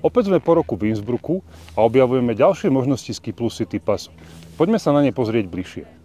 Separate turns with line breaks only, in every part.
Opäť sme po roku v Innsbrucku a objavujeme ďalšie možnosti Ski Plus City Passu. Poďme sa na ne pozrieť bližšie.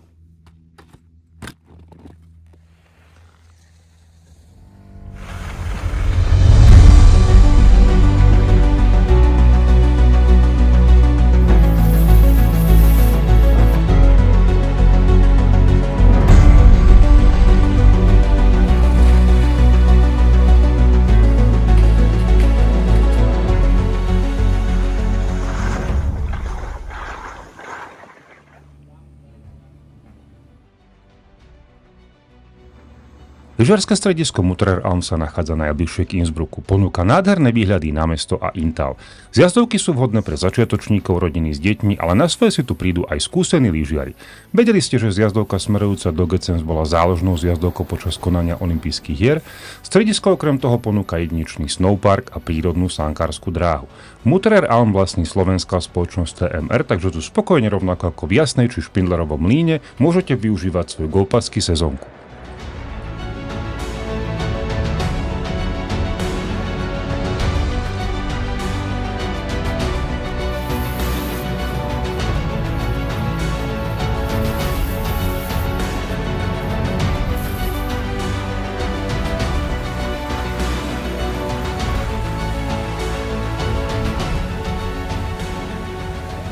Lyžiarske stredisko Muttereralm sa nachádza najbližšie k Innsbrucku. Ponúka nádherné výhľady na mesto a Inntal. Zjazdovky sú vhodné pre začiatočníkov, rodiny s deťmi, ale na svoje si tu prídu aj skúsení lyžiari. Vedeli ste, že zjazdovka smerujúca do Getzems bola záložnou zjazdovkou počas konania olympijských hier? Stredisko okrem toho ponúka jedinečný snowpark a prírodnú sankárskú dráhu. Muttereralm vlastní slovenská spoločnosť TMR, takže tu spokojne rovnako ako v Jasnej či Špindlerovom Mlýne môžete využívať svoju golfpassky sezónku.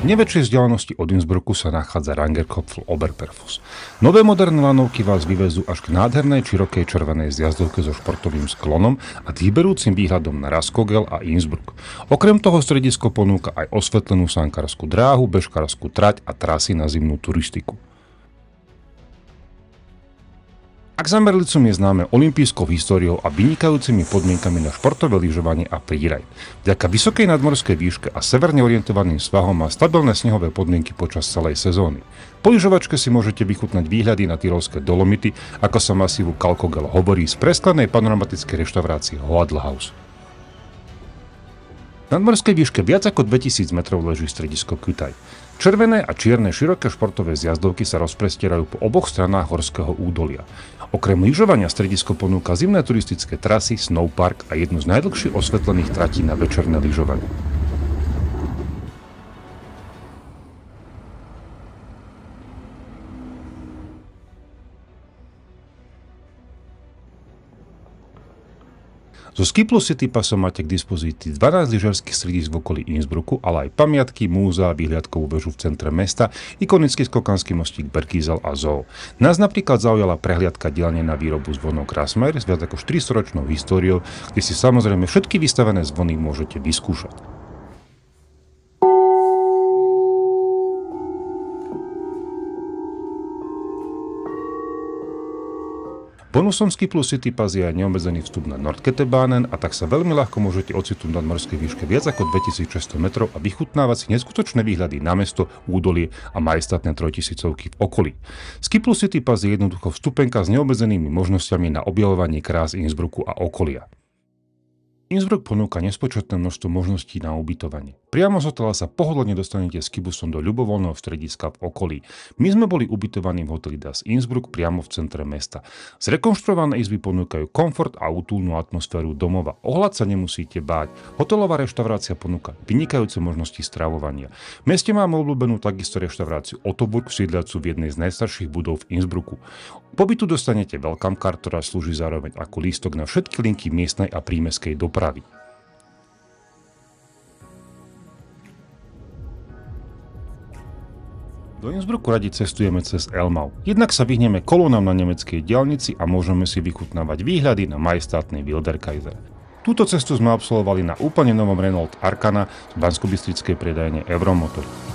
V neväčšej vzdialenosti od Innsbrucku sa nachádza Rangerkopf Oberperfuss. Nové moderné lanovky vás vyvezú až k nádhernej širokej červenej zjazdovke so športovým sklonom a výberúcim výhľadom na Raskogel a Innsbruck. Okrem toho stredisko ponúka aj osvetlenú sankárskú dráhu, bežkárskú trať a trasy na zimnú turistiku. Ak Zammerlicum je známe olympijskou históriou a vynikajúcimi podmienkami na športové lyžovanie a freeride. Vďaka vysokej nadmorskej výške a severne orientovaným svahom má stabilné snehové podmienky počas celej sezóny. Po lyžovačke si môžete vychutnať výhľady na tyrolské Dolomity, ako sa masívu Kalkogel hovorí, z presklenej panoramatickej reštaurácie Hoadlhaus. Na nadmorskej výške viac ako 2000 metrov leží stredisko Kütaj. Červené a čierne široké športové zjazdovky sa rozprestierajú po oboch stranách horského údolia. Okrem lyžovania stredisko ponúka zimné turistické trasy, snowpark a jednu z najdlhších osvetlených tratí na večerné lyžovanie. So Ski Plus City Passom máte k dispozícii 12 lyžiarskych stredísk v okolí Innsbrucku, ale aj pamiatky, múzea, výhľadkovú väžu v centre mesta, ikonický skokanský mostík Bergisel a zoo. Nás napríklad zaujala prehliadka dielne na výrobu zvonov Krasmayer s viac ako 400-ročnou históriou, kde si samozrejme všetky vystavené zvony môžete vyskúšať. Bonusom Ski Plus City Pass je aj neobmedzený vstup na Nordkettebahnen a tak sa veľmi ľahko môžete ocitnúť na nadmorskej výške viac ako 2600 metrov a vychutnávať si neskutočné výhľady na mesto, údolie a majestátne trojtisícovky v okolí. Ski Plus City Pass je jednoducho vstupenka s neobmedzenými možnosťami na objavovanie krás Innsbrucku a okolia. Innsbruck ponúka nespočetné množstvo možností na ubytovanie. Priamo z hotela sa pohodlne dostanete skibusom do ľubovoľného strediska v okolí. My sme boli ubytovaní v hoteli Das Innsbruck priamo v centre mesta. Zrekonštruované izby ponúkajú komfort a útulnú atmosféru domova. Ohľad sa nemusíte báť. Hotelová reštaurácia ponúka vynikajúce možnosti stravovania. V meste máme obľúbenú takisto reštauráciu Ottoburg, sídliacu v jednej z najstarších budov v Innsbrucku. Pobytu dostanete welcome card, ktorá slúži zároveň ako lístok na všetky linky miestnej a prímestskej dopravy. Do Innsbrucku radi cestujeme cez Elmau. Jednak sa vyhneme kolónam na nemeckej diaľnici a môžeme si vychutnávať výhľady na majestátny Wilderkaiser. Túto cestu sme absolvovali na úplne novom Renault Arkana z banskobystrickej predajne Euromotor.